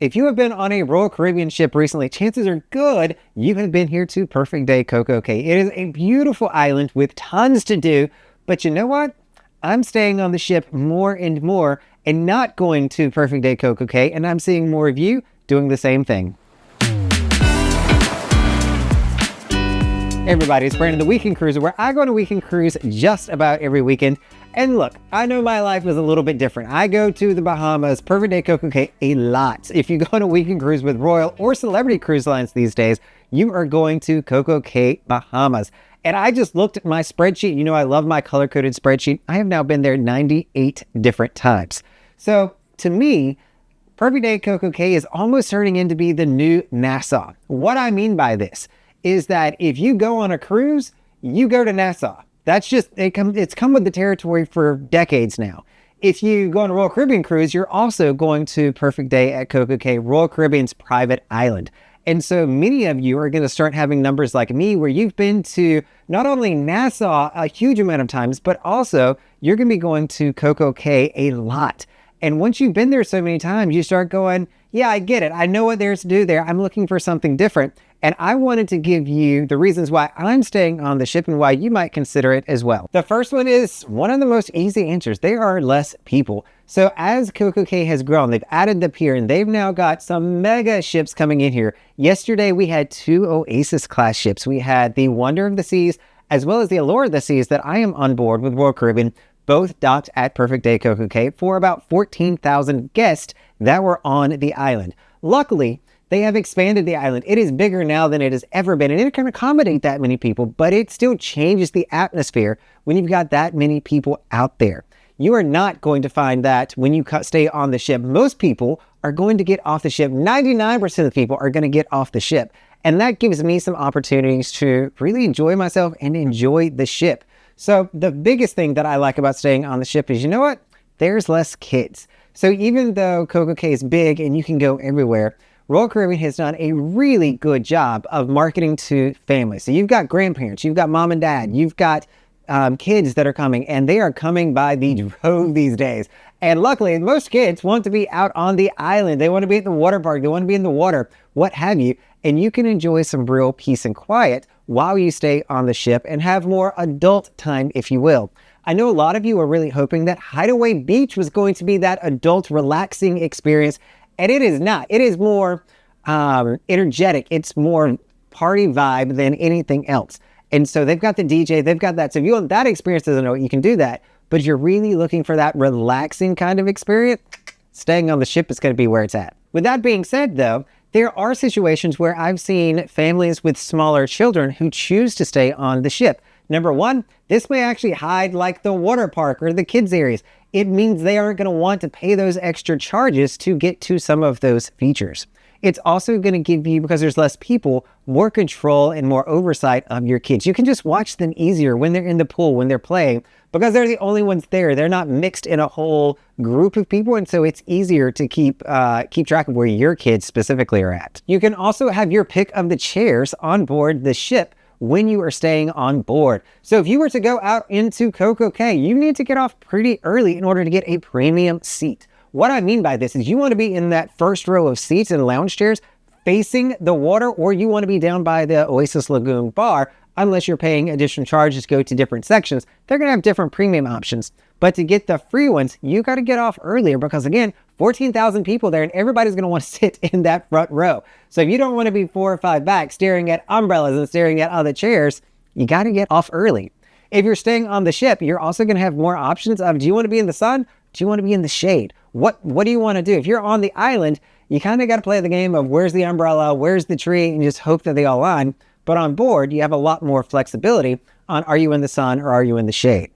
If you have been on a Royal Caribbean ship recently, chances are good you have been here to Perfect Day CocoCay. It is a beautiful island with tons to do, but you know what? I'm staying on the ship more and more and not going to Perfect Day CocoCay, and I'm seeing more of you doing the same thing. Hey everybody, it's Brandon, the Weekend Cruiser, where I go on a weekend cruise just about every weekend. And look, I know my life is a little bit different. I go to the Bahamas, Perfect Day CocoCay a lot. If you go on a weekend cruise with Royal or Celebrity Cruise Lines these days, you are going to CocoCay, Bahamas. And I just looked at my spreadsheet. You know, I love my color-coded spreadsheet. I have now been there 98 different times. So to me, Perfect Day CocoCay is almost turning into be the new Nassau. What I mean by this is that if you go on a cruise, you go to Nassau. That's just, it's come with the territory for decades now. If you go on a Royal Caribbean cruise, you're also going to Perfect Day at CocoCay, Royal Caribbean's private island. And so many of you are going to start having numbers like me, where you've been to not only Nassau a huge amount of times, but also you're going to be going to CocoCay a lot. And once you've been there so many times, you start going, yeah, I get it. I know what there's to do there. I'm looking for something different. And I wanted to give you the reasons why I'm staying on the ship and why you might consider it as well. The first one is one of the most easy answers. There are less people. So as CocoCay has grown, they've added the pier and they've now got some mega ships coming in here. Yesterday, we had 2 Oasis class ships. We had the Wonder of the Seas as well as the Allure of the Seas that I am on board with Royal Caribbean, both docked at Perfect Day CocoCay for about 14,000 guests that were on the island. Luckily, they have expanded the island. It is bigger now than it has ever been, and it can accommodate that many people, but it still changes the atmosphere when you've got that many people out there. You are not going to find that when you stay on the ship. Most people are going to get off the ship. 99% of the people are going to get off the ship, and that gives me some opportunities to really enjoy myself and enjoy the ship. So the biggest thing that I like about staying on the ship is, you know what? There's less kids. So even though CocoCay is big and you can go everywhere, Royal Caribbean has done a really good job of marketing to families. So you've got grandparents, you've got mom and dad, you've got kids that are coming, and they are coming by the drove these days. And luckily, most kids want to be out on the island. They want to be at the water park. They want to be in the water, what have you. And you can enjoy some real peace and quiet while you stay on the ship and have more adult time, if you will. I know a lot of you are really hoping that Hideaway Beach was going to be that adult relaxing experience, and it is not. It is more energetic. It's more party vibe than anything else. And so they've got the DJ, they've got that. So if you want that experience, doesn't know, you can do that. But you're really looking for that relaxing kind of experience, staying on the ship is going to be where it's at. With that being said, though, there are situations where I've seen families with smaller children who choose to stay on the ship. Number one, this may actually hide like the water park or the kids areas. It means they aren't going to want to pay those extra charges to get to some of those features. It's also going to give you, because there's less people, more control and more oversight of your kids. You can just watch them easier when they're in the pool, when they're playing, because they're the only ones there. They're not mixed in a whole group of people, and so it's easier to keep track of where your kids specifically are at. You can also have your pick of the chairs on board the ship when you are staying on board. So if you were to go out into CocoCay, you need to get off pretty early in order to get a premium seat. What I mean by this is you want to be in that first row of seats and lounge chairs facing the water, or you want to be down by the Oasis Lagoon bar, unless you're paying additional charges to go to different sections. They're going to have different premium options. But to get the free ones, you got to get off earlier because, again, 14,000 people there and everybody's going to want to sit in that front row. So if you don't want to be 4 or 5 back staring at umbrellas and staring at other chairs, you got to get off early. If you're staying on the ship, you're also going to have more options of, do you want to be in the sun? Do you want to be in the shade? What do you want to do? If you're on the island, you kind of got to play the game of where's the umbrella, where's the tree, and just hope that they all align. But on board, you have a lot more flexibility on are you in the sun or are you in the shade.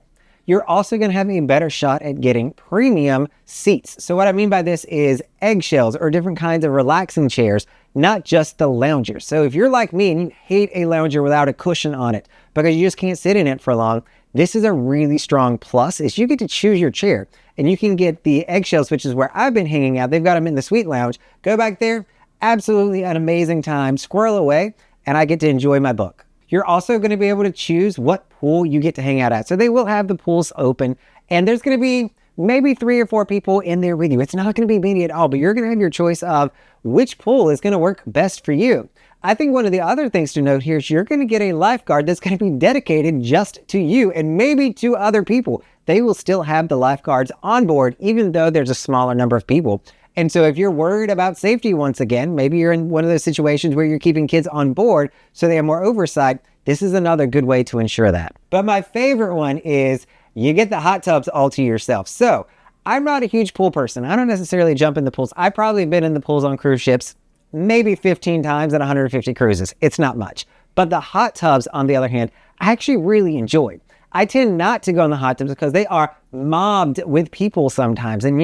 You're also going to have a better shot at getting premium seats. So what I mean by this is eggshells or different kinds of relaxing chairs, not just the loungers. So if you're like me and you hate a lounger without a cushion on it because you just can't sit in it for long, this is a really strong plus, is you get to choose your chair. And you can get the eggshells, which is where I've been hanging out. They've got them in the suite lounge. Go back there, absolutely an amazing time. Squirrel away, and I get to enjoy my book. You're also going to be able to choose what pool you get to hang out at. So they will have the pools open, and there's going to be maybe 3 or 4 people in there with you. It's not going to be many at all, but you're going to have your choice of which pool is going to work best for you. I think one of the other things to note here is you're going to get a lifeguard that's going to be dedicated just to you and maybe to other people. They will still have the lifeguards on board, even though there's a smaller number of people. And so if you're worried about safety once again, maybe you're in one of those situations where you're keeping kids on board so they have more oversight, this is another good way to ensure that. But my favorite one is you get the hot tubs all to yourself. So I'm not a huge pool person. I don't necessarily jump in the pools. I've probably been in the pools on cruise ships maybe 15 times at 150 cruises. It's not much. But the hot tubs, on the other hand, I actually really enjoy. I tend not to go in the hot tubs because they are mobbed with people sometimes. And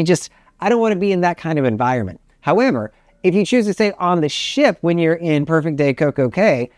I don't want to be in that kind of environment. However, if you choose to stay on the ship when you're in Perfect Day CocoCay,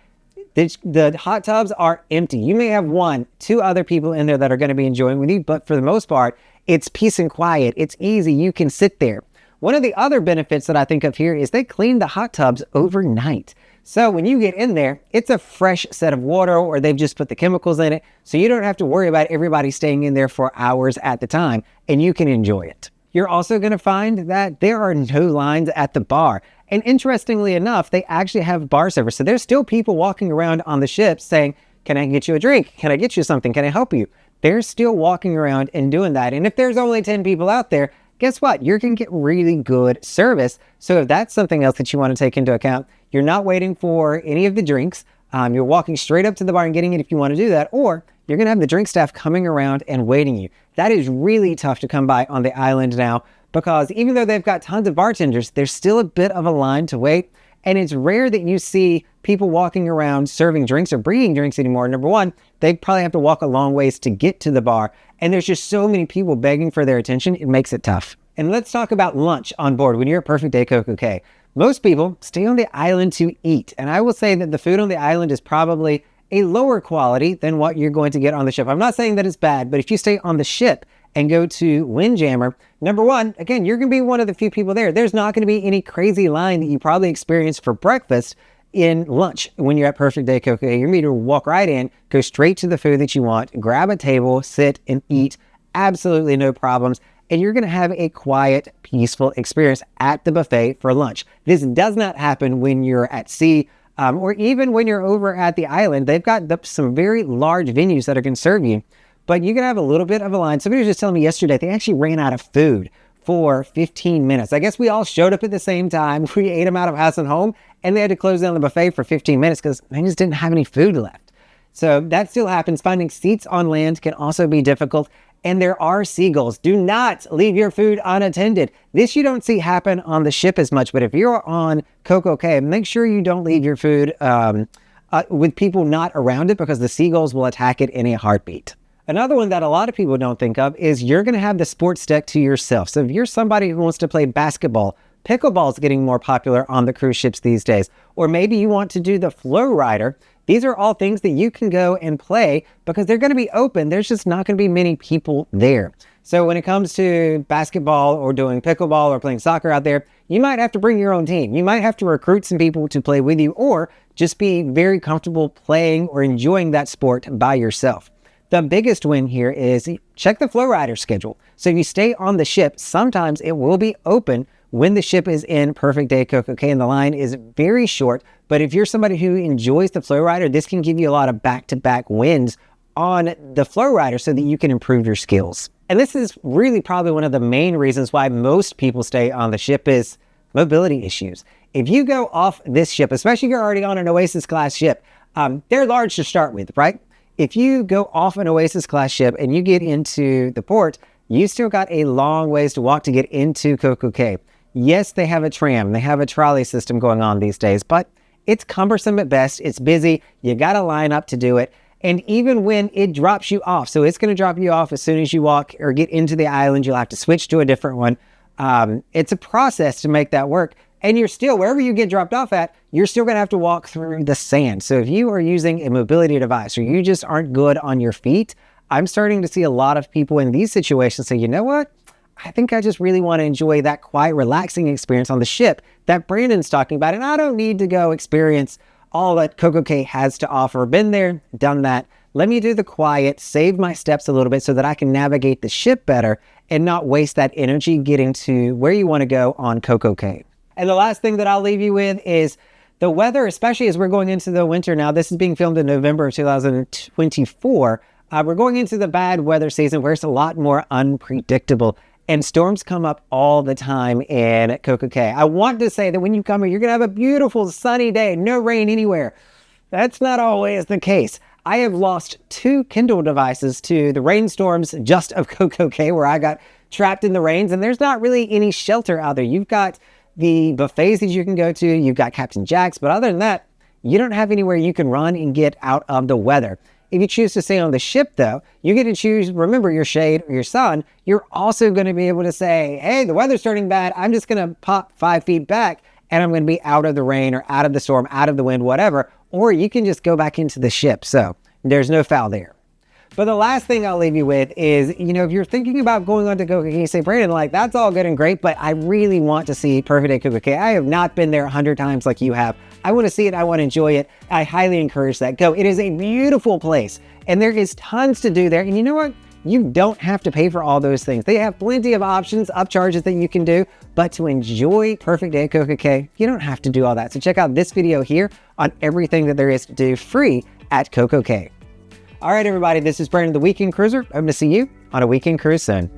the hot tubs are empty. You may have 1-2 other people in there that are going to be enjoying with you, but for the most part, it's peace and quiet. It's easy. You can sit there. One of the other benefits that I think of here is they clean the hot tubs overnight. So when you get in there, it's a fresh set of water, or they've just put the chemicals in it. So you don't have to worry about everybody staying in there for hours at the time, and you can enjoy it. You're also going to find that there are no lines at the bar. And interestingly enough, they actually have bar service. So there's still people walking around on the ship saying, "Can I get you a drink? Can I get you something? Can I help you?" They're still walking around and doing that. And if there's only 10 people out there, guess what? You're going to get really good service. So if that's something else that you want to take into account, you're not waiting for any of the drinks. You're walking straight up to the bar and getting it if you want to do that, or you're going to have the drink staff coming around and waiting you. That is really tough to come by on the island now, because even though they've got tons of bartenders, there's still a bit of a line to wait. And it's rare that you see people walking around serving drinks or bringing drinks anymore. Number one, they probably have to walk a long ways to get to the bar. And there's just so many people begging for their attention, it makes it tough. And let's talk about lunch on board when you're at Perfect Day CocoCay. Most people stay on the island to eat. And I will say that the food on the island is probably a lower quality than what you're going to get on the ship. I'm not saying that it's bad, but if you stay on the ship and go to Windjammer, number one, again, you're going to be one of the few people there. There's not going to be any crazy line that you probably experienced for breakfast in lunch when you're at Perfect Day CocoCay. You're going to walk right in, go straight to the food that you want, grab a table, sit and eat. Absolutely no problems. And you're going to have a quiet, peaceful experience at the buffet for lunch. This does not happen when you're at sea, or even when you're over at the island. They've got some very large venues that are going to serve you, but you're going to have a little bit of a line. Somebody was just telling me yesterday they actually ran out of food for 15 minutes. I guess we all showed up at the same time. We ate them out of house and home, and they had to close down the buffet for 15 minutes because they just didn't have any food left. So that still happens. Finding seats on land can also be difficult. And there are seagulls. Do not leave your food unattended. This you don't see happen on the ship as much, but if you're on CocoCay, make sure you don't leave your food with people not around it, because the seagulls will attack it in a heartbeat. Another one that a lot of people don't think of is you're going to have the sports deck to yourself. So if you're somebody who wants to play basketball, pickleball is getting more popular on the cruise ships these days. Or maybe you want to do the flow rider. These are all things that you can go and play because they're going to be open. There's just not going to be many people there. So when it comes to basketball or doing pickleball or playing soccer out there, you might have to bring your own team. You might have to recruit some people to play with you, or just be very comfortable playing or enjoying that sport by yourself. The biggest win here is check the flow rider schedule. So if you stay on the ship, sometimes it will be open when the ship is in Perfect Day CocoCay and the line is very short. But if you're somebody who enjoys the flow rider, this can give you a lot of back-to-back wins on the flow rider so that you can improve your skills. And this is really probably one of the main reasons why most people stay on the ship is mobility issues. If you go off this ship, especially if you're already on an Oasis class ship, they're large to start with, right? If you go off an Oasis class ship and you get into the port, you still got a long ways to walk to get into CocoCay. Yes, they have a tram, they have a trolley system going on these days, but it's cumbersome at best. It's busy. You got to line up to do it. And even when it drops you off, so it's going to drop you off as soon as you walk or get into the island, you'll have to switch to a different one. It's a process to make that work. And you're still, wherever you get dropped off at, you're still going to have to walk through the sand. So if you are using a mobility device or you just aren't good on your feet, I'm starting to see a lot of people in these situations say, you know what? I think I just really want to enjoy that quiet, relaxing experience on the ship that Brandon's talking about. And I don't need to go experience all that CocoCay has to offer. Been there, done that. Let me do the quiet, save my steps a little bit so that I can navigate the ship better and not waste that energy getting to where you want to go on CocoCay. And the last thing that I'll leave you with is the weather, especially as we're going into the winter now. This is being filmed in November of 2024. We're going into the bad weather season where it's a lot more unpredictable, and storms come up all the time in CocoCay. I want to say that when you come here, you're going to have a beautiful sunny day, no rain anywhere. That's not always the case. I have lost 2 Kindle devices to the rainstorms just of CocoCay, where I got trapped in the rains, and there's not really any shelter out there. You've got the buffets that you can go to, you've got Captain Jack's, but other than that, you don't have anywhere you can run and get out of the weather. If you choose to stay on the ship, though, you get to choose, remember, your shade or your sun. You're also going to be able to say, hey, the weather's turning bad. I'm just going to pop 5 feet back, and I'm going to be out of the rain or out of the storm, out of the wind, whatever. Or you can just go back into the ship. So there's no foul there. But the last thing I'll leave you with is, if you're thinking about going on to CocoCay, say, Brandon, like, that's all good and great, but I really want to see Perfect Day CocoCay. I have not been there 100 times like you have. I want to see it. I want to enjoy it. I highly encourage that. Go. It is a beautiful place, and there is tons to do there. And you know what? You don't have to pay for all those things. They have plenty of options, upcharges that you can do, but to enjoy Perfect Day CocoCay, you don't have to do all that. So check out this video here on everything that there is to do free at CocoCay. All right, everybody, this is Brandon, the Weekend Cruiser. I'm going to see you on a weekend cruise soon.